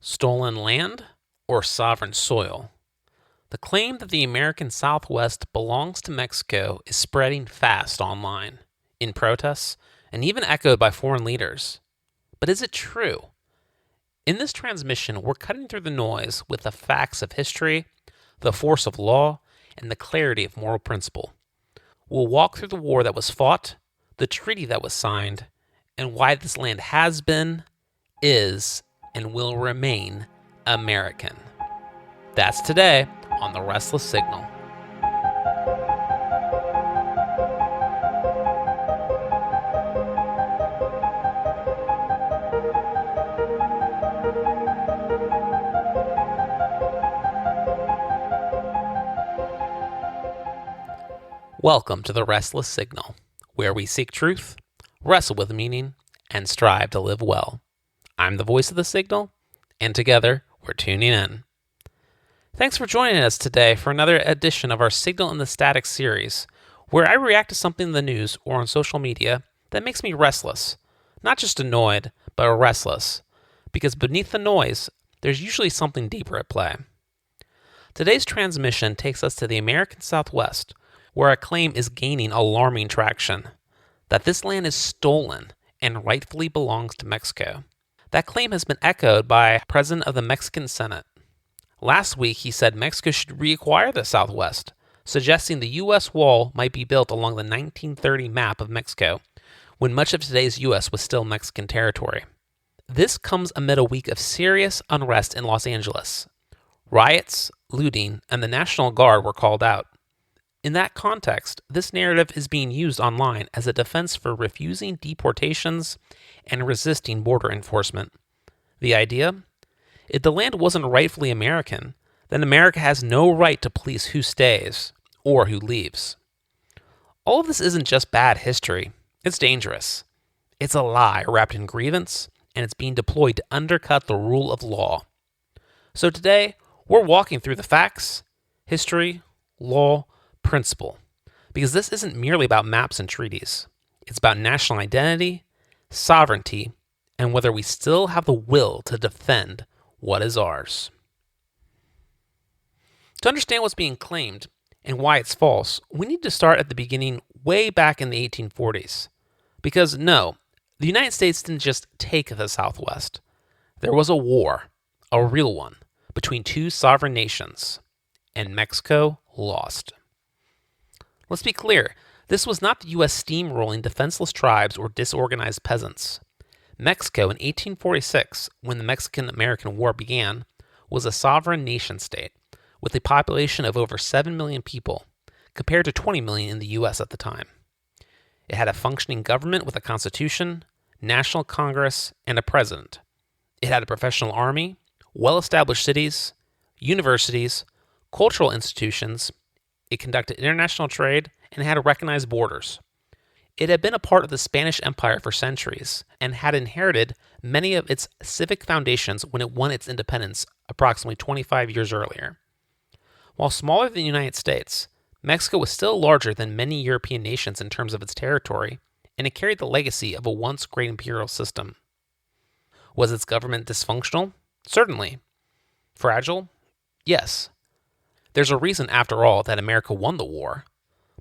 Stolen land or sovereign soil? The claim that the American Southwest belongs to Mexico is spreading fast online, in protests, and even echoed by foreign leaders. But is it true? In this transmission, we're cutting through the noise with the facts of history, the force of law, and the clarity of moral principle. We'll walk through the war that was fought, the treaty that was signed, and why this land has been, is, and will remain American. That's today on The Restless Signal. Welcome to The Restless Signal, where we seek truth, wrestle with meaning, and strive to live well. I'm the voice of the signal, and together we're tuning in. Thanks for joining us today for another edition of our Signal in the Static series, where I react to something in the news or on social media that makes me restless. Not just annoyed, but restless. Because beneath the noise, there's usually something deeper at play. Today's transmission takes us to the American Southwest, where a claim is gaining alarming traction, that this land is stolen and rightfully belongs to Mexico. That claim has been echoed by President of the Mexican Senate. Last week, he said Mexico should reacquire the Southwest, suggesting the U.S. wall might be built along the 1930 map of Mexico, when much of today's U.S. was still Mexican territory. This comes amid a week of serious unrest in Los Angeles. Riots, looting, and the National Guard were called out. In that context, this narrative is being used online as a defense for refusing deportations and resisting border enforcement. The idea? If the land wasn't rightfully American, then America has no right to police who stays or who leaves. All of this isn't just bad history, it's dangerous. It's a lie wrapped in grievance, and it's being deployed to undercut the rule of law. So today, we're walking through the facts, history, law, principle, because this isn't merely about maps and treaties. It's about national identity, sovereignty, and whether we still have the will to defend what is ours. To understand what's being claimed and why it's false, we need to start at the beginning way back in the 1840s. Because no, the United States didn't just take the Southwest. There was a war, a real one, between two sovereign nations, and Mexico lost. Let's be clear, this was not the U.S. steamrolling defenseless tribes or disorganized peasants. Mexico in 1846, when the Mexican-American War began, was a sovereign nation-state with a population of over 7 million people, compared to 20 million in the U.S. at the time. It had a functioning government with a constitution, national congress, and a president. It had a professional army, well-established cities, universities, cultural institutions. It conducted international trade and had recognized borders. It had been a part of the Spanish Empire for centuries and had inherited many of its civic foundations when it won its independence approximately 25 years earlier. While smaller than the United States, Mexico was still larger than many European nations in terms of its territory, and it carried the legacy of a once great imperial system. Was its government dysfunctional? Certainly. Fragile? Yes. There's a reason, after all, that America won the war.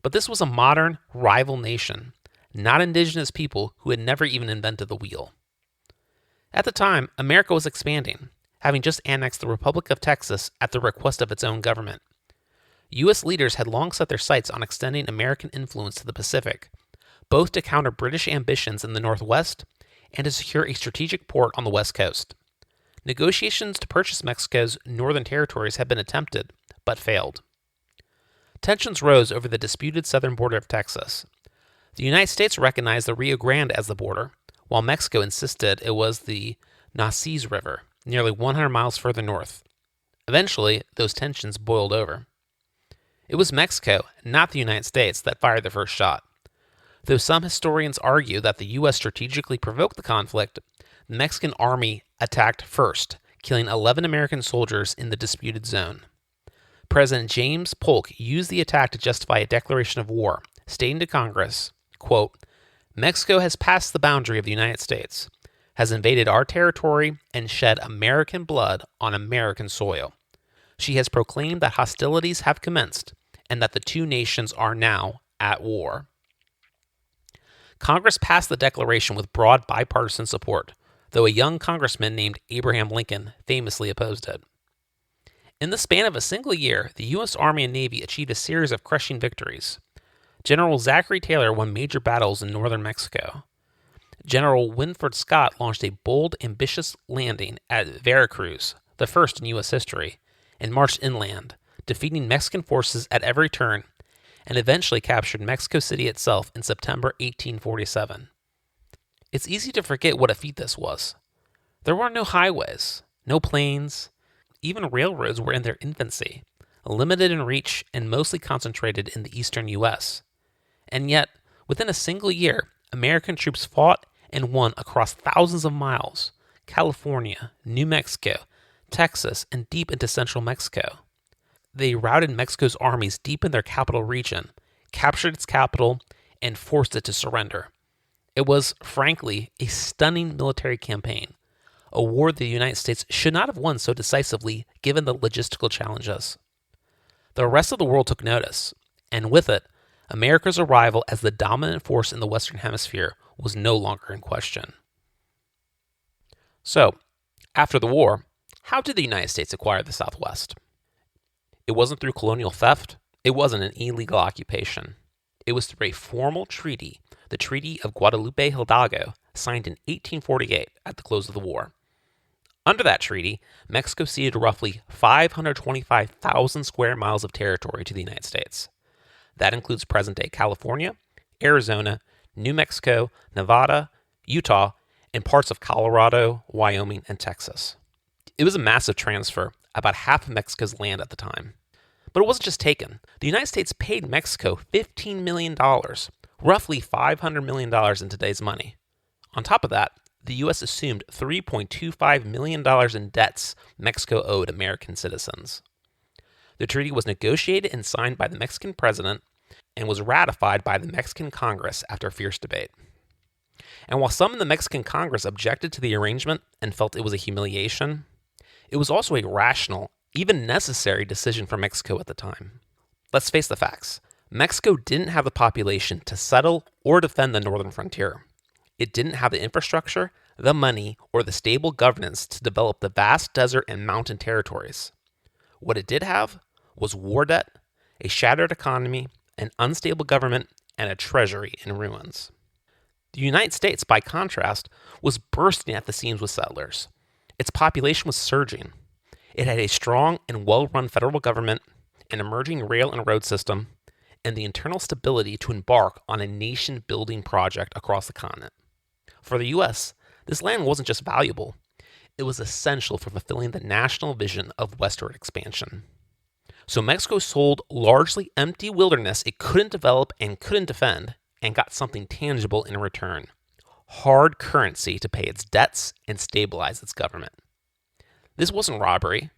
But this was a modern, rival nation, not indigenous people who had never even invented the wheel. At the time, America was expanding, having just annexed the Republic of Texas at the request of its own government. U.S. leaders had long set their sights on extending American influence to the Pacific, both to counter British ambitions in the Northwest and to secure a strategic port on the West Coast. Negotiations to purchase Mexico's northern territories had been attempted, but failed. Tensions rose over the disputed southern border of Texas. The United States recognized the Rio Grande as the border, while Mexico insisted it was the Nueces River, nearly 100 miles further north. Eventually, those tensions boiled over. It was Mexico, not the United States, that fired the first shot. Though some historians argue that the U.S. strategically provoked the conflict, the Mexican army attacked first, killing 11 American soldiers in the disputed zone. President James Polk used the attack to justify a declaration of war, stating to Congress, quote, "Mexico has passed the boundary of the United States. has invaded our territory and shed American blood on American soil. She has proclaimed that hostilities have commenced and that the two nations are now at war. Congress passed the declaration with broad bipartisan support, though a young congressman named Abraham Lincoln famously opposed it. In the span of a single year, the U.S. Army and Navy achieved a series of crushing victories. General Zachary Taylor won major battles in northern Mexico. General Winfield Scott launched a bold, ambitious landing at Veracruz, the first in U.S. history, and marched inland, defeating Mexican forces at every turn, and eventually captured Mexico City itself in September 1847. It's easy to forget what a feat this was. There were no highways, no planes, even railroads were in their infancy, limited in reach and mostly concentrated in the eastern U.S. And yet, within a single year, American troops fought and won across thousands of miles, California, New Mexico, Texas, and deep into central Mexico. They routed Mexico's armies deep in their capital region, captured its capital, and forced it to surrender. It was, frankly, a stunning military campaign, a war the United States should not have won so decisively given the logistical challenges. The rest of the world took notice, and with it, America's arrival as the dominant force in the Western Hemisphere was no longer in question. So, after the war, how did the United States acquire the Southwest? It wasn't through colonial theft. It wasn't an illegal occupation. It was through a formal treaty, the Treaty of Guadalupe Hidalgo, signed in 1848 at the close of the war. Under that treaty, Mexico ceded roughly 525,000 square miles of territory to the United States. That includes present-day California, Arizona, New Mexico, Nevada, Utah, and parts of Colorado, Wyoming, and Texas. It was a massive transfer, about half of Mexico's land at the time. But it wasn't just taken. The United States paid Mexico $15 million, roughly $500 million in today's money. On top of that, the U.S. assumed $3.25 million in debts Mexico owed American citizens. The treaty was negotiated and signed by the Mexican president and was ratified by the Mexican Congress after fierce debate. And while some in the Mexican Congress objected to the arrangement and felt it was a humiliation, it was also a rational, even necessary decision for Mexico at the time. Let's face the facts. Mexico didn't have the population to settle or defend the northern frontier. It didn't have the infrastructure, the money, or the stable governance to develop the vast desert and mountain territories. What it did have was war debt, a shattered economy, an unstable government, and a treasury in ruins. The United States, by contrast, was bursting at the seams with settlers. Its population was surging. It had a strong and well-run federal government, an emerging rail and road system, and the internal stability to embark on a nation-building project across the continent. For the U.S., this land wasn't just valuable, it was essential for fulfilling the national vision of westward expansion. So Mexico sold largely empty wilderness it couldn't develop and couldn't defend, and got something tangible in return: hard currency to pay its debts and stabilize its government. This wasn't robbery.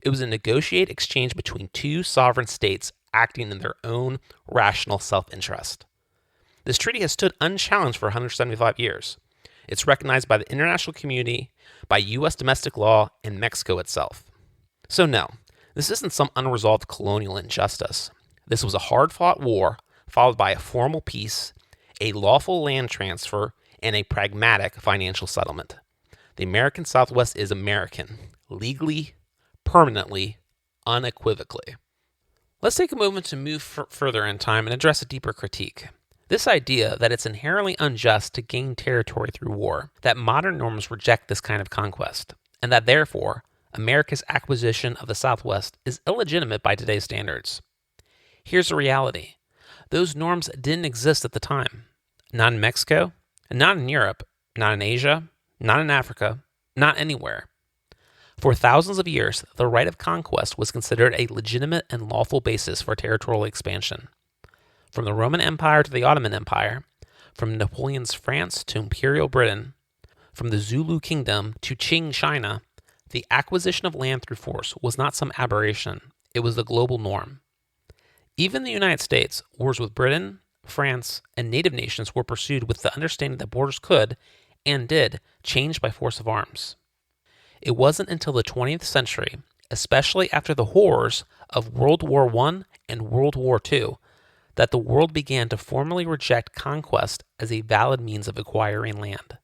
It was a negotiated exchange between two sovereign states acting in their own rational self-interest. This treaty has stood unchallenged for 175 years. It's recognized by the international community, by U.S. domestic law, and Mexico itself. So no, this isn't some unresolved colonial injustice. This was a hard-fought war, followed by a formal peace, a lawful land transfer, and a pragmatic financial settlement. The American Southwest is American, legally, permanently, unequivocally. Let's take a moment to move further in time and address a deeper critique. This idea that it's inherently unjust to gain territory through war, that modern norms reject this kind of conquest, and that therefore, America's acquisition of the Southwest is illegitimate by today's standards. Here's the reality. Those norms didn't exist at the time. Not in Mexico, not in Europe, not in Asia, not in Africa, not anywhere. For thousands of years, the right of conquest was considered a legitimate and lawful basis for territorial expansion. From the Roman Empire to the Ottoman Empire, from Napoleon's France to Imperial Britain, from the Zulu Kingdom to Qing China, the acquisition of land through force was not some aberration, it was the global norm. Even in the United States, wars with Britain, France, and native nations were pursued with the understanding that borders could, and did, change by force of arms. It wasn't until the 20th century, especially after the horrors of World War I and World War II, that the world began to formally reject conquest as a valid means of acquiring land.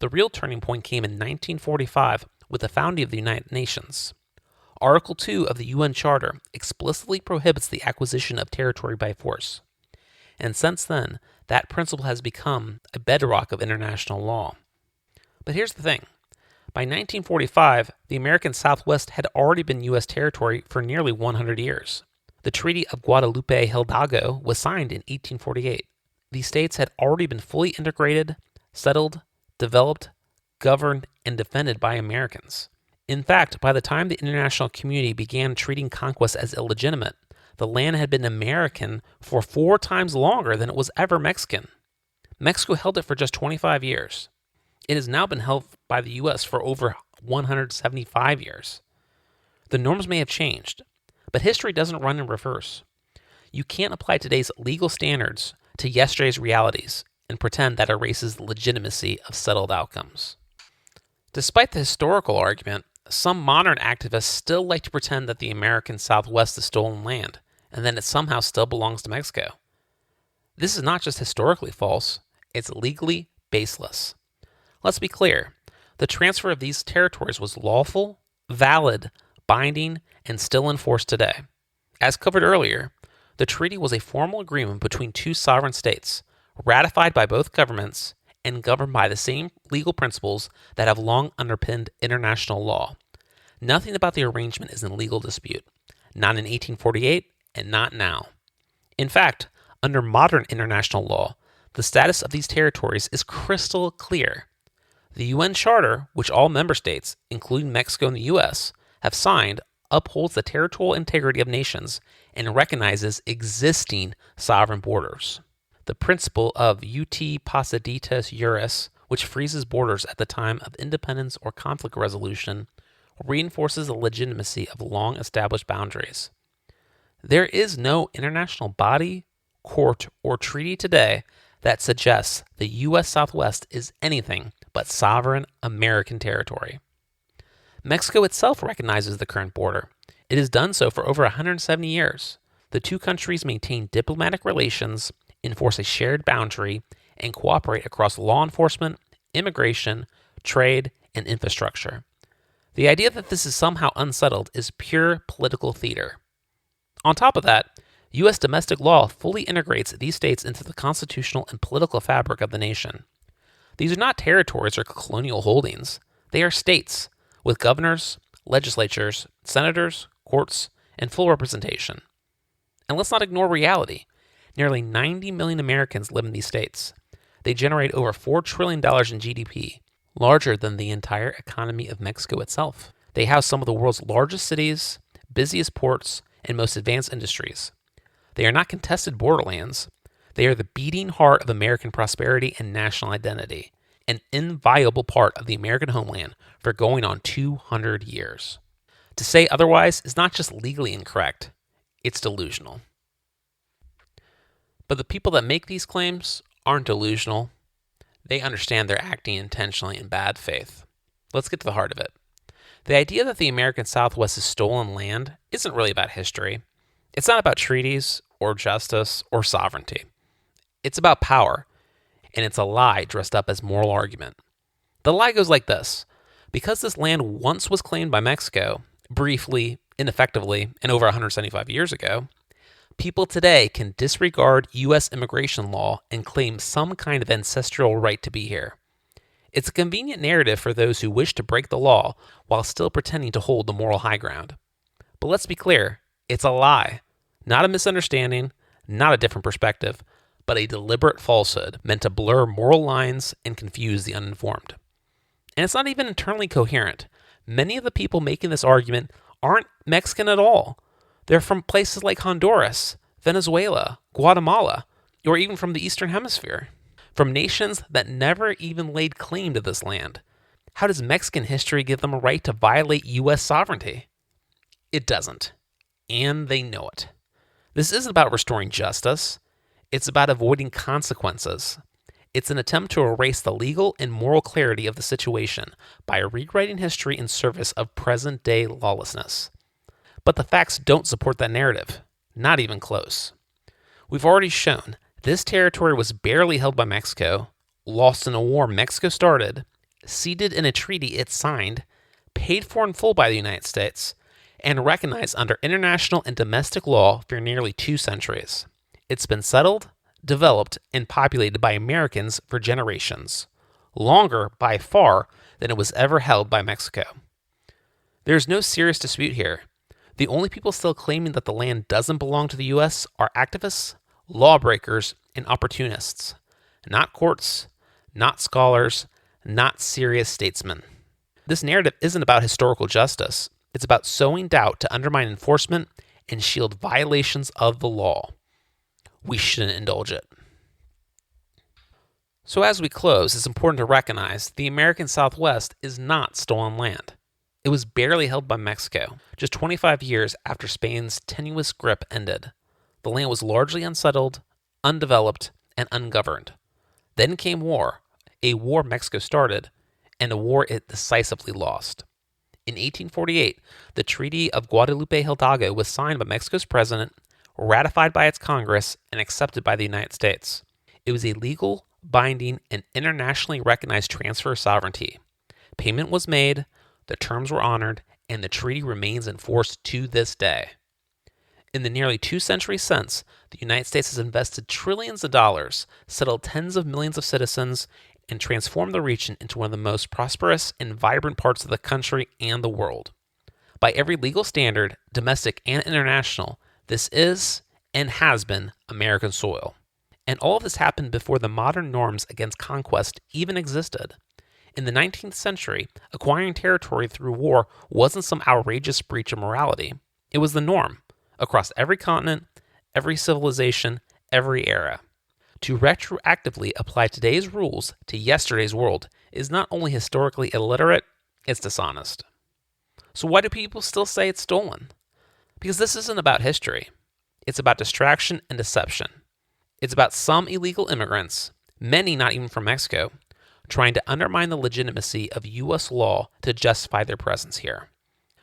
The real turning point came in 1945 with the founding of the United Nations. Article 2 of the UN Charter explicitly prohibits the acquisition of territory by force. And since then, that principle has become a bedrock of international law. But here's the thing. By 1945, the American Southwest had already been U.S. territory for nearly 100 years. The Treaty of Guadalupe Hidalgo was signed in 1848. These states had already been fully integrated, settled, developed, governed, and defended by Americans. In fact, by the time the international community began treating conquest as illegitimate, the land had been American for 4 times longer than it was ever Mexican. Mexico held it for just 25 years. It has now been held by the U.S. for over 175 years. The norms may have changed, but history doesn't run in reverse. You can't apply today's legal standards to yesterday's realities and pretend that erases the legitimacy of settled outcomes. Despite the historical argument, some modern activists still like to pretend that the American Southwest is stolen land, and that it somehow still belongs to Mexico. This is not just historically false, it's legally baseless. Let's be clear, the transfer of these territories was lawful, valid, binding, and still in force today. As covered earlier, the treaty was a formal agreement between 2 sovereign states, ratified by both governments and governed by the same legal principles that have long underpinned international law. Nothing about the arrangement is in legal dispute, not in 1848 and not now. In fact, under modern international law, the status of these territories is crystal clear. The UN Charter, which all member states, including Mexico and the US, have signed, upholds the territorial integrity of nations and recognizes existing sovereign borders. The principle of ut possidetis juris, which freezes borders at the time of independence or conflict resolution, reinforces the legitimacy of long-established boundaries. There is no international body, court, or treaty today that suggests the U.S. Southwest is anything but sovereign American territory. Mexico itself recognizes the current border. It has done so for over 170 years. The 2 countries maintain diplomatic relations, enforce a shared boundary, and cooperate across law enforcement, immigration, trade, and infrastructure. The idea that this is somehow unsettled is pure political theater. On top of that, U.S. domestic law fully integrates these states into the constitutional and political fabric of the nation. These are not territories or colonial holdings. They are states, with governors, legislatures, senators, courts, and full representation. And let's not ignore reality. Nearly 90 million Americans live in these states. They generate over $4 trillion in GDP, larger than the entire economy of Mexico itself. They house some of the world's largest cities, busiest ports, and most advanced industries. They are not contested borderlands. They are the beating heart of American prosperity and national identity, an inviolable part of the American homeland for going on 200 years. To say otherwise is not just legally incorrect, it's delusional. But the people that make these claims aren't delusional. They understand they're acting intentionally in bad faith. Let's get to the heart of it. The idea that the American Southwest is stolen land isn't really about history. It's not about treaties or justice or sovereignty. It's about power, and it's a lie dressed up as moral argument. The lie goes like this. Because this land once was claimed by Mexico, briefly, ineffectively, and over 175 years ago, people today can disregard U.S. immigration law and claim some kind of ancestral right to be here. It's a convenient narrative for those who wish to break the law while still pretending to hold the moral high ground. But let's be clear, it's a lie, not a misunderstanding, not a different perspective, but a deliberate falsehood meant to blur moral lines and confuse the uninformed. And it's not even internally coherent. Many of the people making this argument aren't Mexican at all. They're from places like Honduras, Venezuela, Guatemala, or even from the Eastern Hemisphere, from nations that never even laid claim to this land. How does Mexican history give them a right to violate U.S. sovereignty? It doesn't, and they know it. This isn't about restoring justice. It's about avoiding consequences. It's an attempt to erase the legal and moral clarity of the situation by rewriting history in service of present-day lawlessness. But the facts don't support that narrative, not even close. We've already shown this territory was barely held by Mexico, lost in a war Mexico started, ceded in a treaty it signed, paid for in full by the United States, and recognized under international and domestic law for nearly 2 centuries. It's been settled, developed, and populated by Americans for generations, longer by far than it was ever held by Mexico. There's no serious dispute here. The only people still claiming that the land doesn't belong to the U.S. are activists, lawbreakers, and opportunists, not courts, not scholars, not serious statesmen. This narrative isn't about historical justice. It's about sowing doubt to undermine enforcement and shield violations of the law. We shouldn't indulge it. So as we close, it's important to recognize the American Southwest is not stolen land. It was barely held by Mexico, just 25 years after Spain's tenuous grip ended. The land was largely unsettled, undeveloped, and ungoverned. Then came war, a war Mexico started, and a war it decisively lost. In 1848, the Treaty of Guadalupe Hidalgo was signed by Mexico's president, ratified by its Congress, and accepted by the United States. It was a legal, binding, and internationally recognized transfer of sovereignty. Payment was made, the terms were honored, and the treaty remains in force to this day. In the nearly 2 centuries since, the United States has invested trillions of dollars, settled tens of millions of citizens, and transformed the region into one of the most prosperous and vibrant parts of the country and the world. By every legal standard, domestic and international, this is and has been American soil. And all of this happened before the modern norms against conquest even existed. In the 19th century, acquiring territory through war wasn't some outrageous breach of morality. It was the norm across every continent, every civilization, every era. To retroactively apply today's rules to yesterday's world is not only historically illiterate, it's dishonest. So why do people still say it's stolen? Because this isn't about history. It's about distraction and deception. It's about some illegal immigrants, many not even from Mexico, trying to undermine the legitimacy of U.S. law to justify their presence here.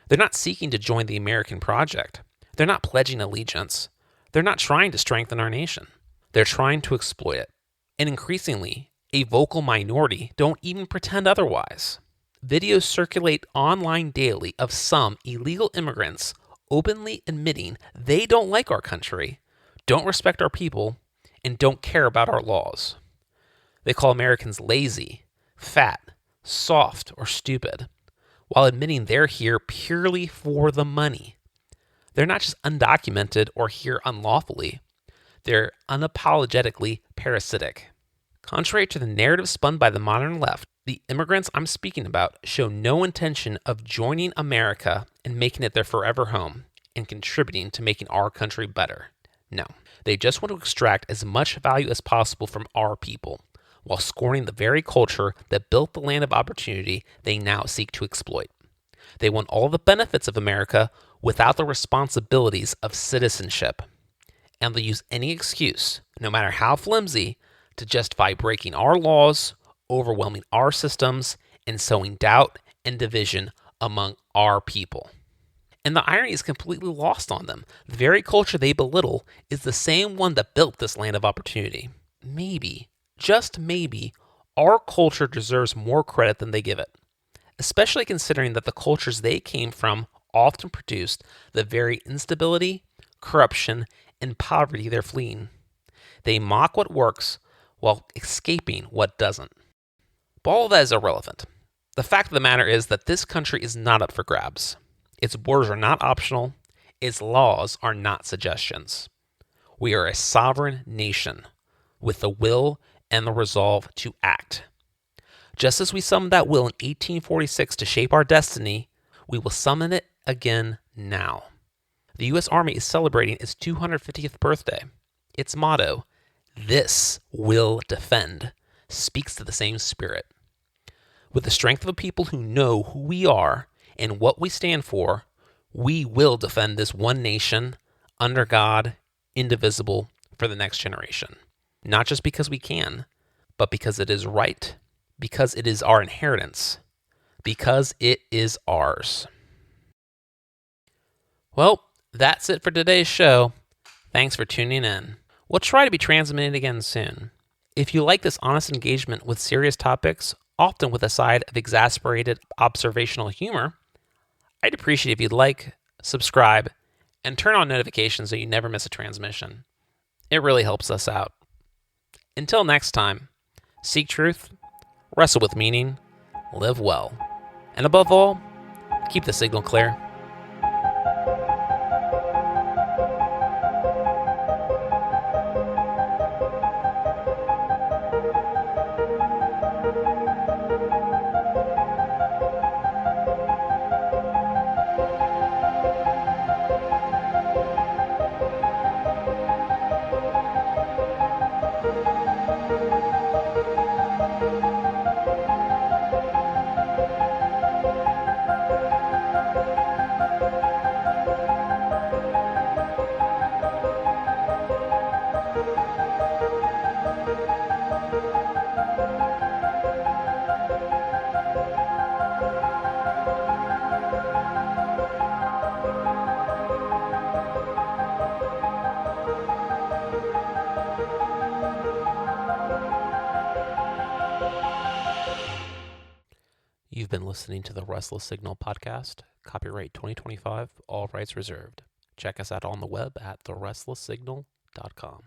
They're not seeking to join the American project. They're not pledging allegiance. They're not trying to strengthen our nation. They're trying to exploit it. And increasingly, a vocal minority don't even pretend otherwise. Videos circulate online daily of some illegal immigrants openly admitting they don't like our country, don't respect our people, and don't care about our laws. They call Americans lazy, fat, soft, or stupid, while admitting they're here purely for the money. They're not just undocumented or here unlawfully. They're unapologetically parasitic. Contrary to the narrative spun by the modern left, the immigrants I'm speaking about show no intention of joining America and making it their forever home and contributing to making our country better. No, they just want to extract as much value as possible from our people, while scorning the very culture that built the land of opportunity they now seek to exploit. They want all the benefits of America without the responsibilities of citizenship. And they'll use any excuse, no matter how flimsy, to justify breaking our laws, overwhelming our systems, and sowing doubt and division among our people. And the irony is completely lost on them. The very culture they belittle is the same one that built this land of opportunity. Maybe, just maybe, our culture deserves more credit than they give it, especially considering that the cultures they came from often produced the very instability, corruption, and poverty they're fleeing. They mock what works while escaping what doesn't. But all of that is irrelevant. The fact of the matter is that this country is not up for grabs. Its borders are not optional. Its laws are not suggestions. We are a sovereign nation with the will and the resolve to act. Just as we summoned that will in 1846 to shape our destiny, we will summon it again now. The U.S. Army is celebrating its 250th birthday. Its motto, "This will defend," speaks to the same spirit. With the strength of a people who know who we are and what we stand for, we will defend this one nation, under God, indivisible, for the next generation. Not just because we can, but because it is right, because it is our inheritance, because it is ours. Well, that's it for today's show. Thanks for tuning in. We'll try to be transmitted again soon. If you like this honest engagement with serious topics, often with a side of exasperated observational humor, I'd appreciate if you'd like, subscribe, and turn on notifications so you never miss a transmission. It really helps us out. Until next time, seek truth, wrestle with meaning, live well, and above all, keep the signal clear. You've been listening to the Restless Signal podcast, copyright 2025, all rights reserved. Check us out on the web at therestlesssignal.com.